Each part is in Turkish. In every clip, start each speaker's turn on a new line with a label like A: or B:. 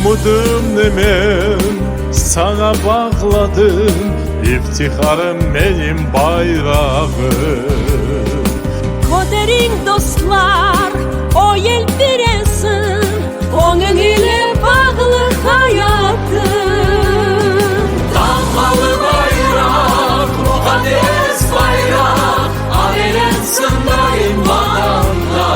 A: Umudum nemen sana bağladım, iftiharım benim bayrağım.
B: Kaderin dostlar o yel biresin, onun ile bağlı hayatım.
C: Dalgalı bayrak, mukaddes bayrak, ailensin daim vatanda.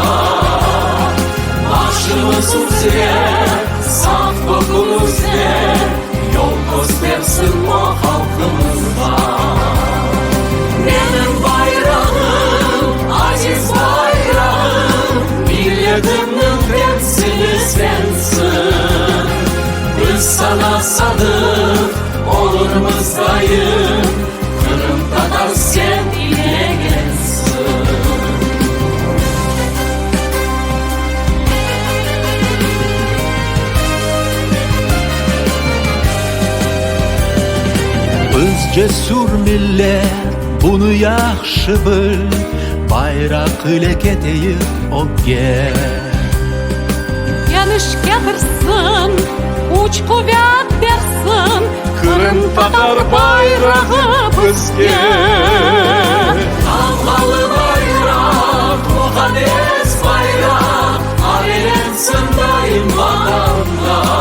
C: Başımız uzaya, saf kokumuz ne, yol göstersin o halkımızda. Benim bayrağım, aziz bayrağım, milletimin temsili sensin. Biz sana sadık oluruz dayım, Kırım'da da sen ile gelsin.
D: Biz cesur millet bunu yaxşı bil, bayrak ile keteyip o gel.
B: Yanış getirsin, uç kuvvet versin,
A: Kırım Tatar bayrağı bizge.
C: Dalgalı bayrak, mukaddes bayrak, ailensin daim vatanda.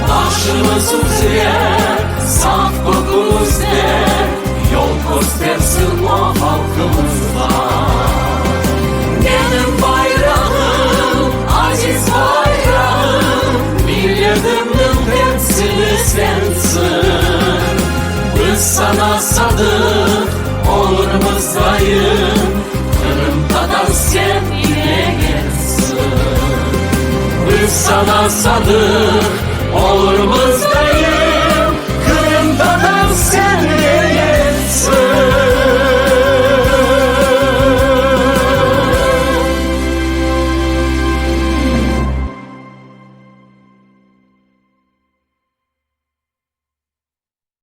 C: Başımız uzaya, saf kokumuz ne, yol göstersin o halkımızda. Benim bayrağım, aziz bayrağım, milletimin temsili sensin. Biz sana sadık oluruz dayım, Kırım'da da sen ile gelsin. Biz sana sadık oluruz dayım,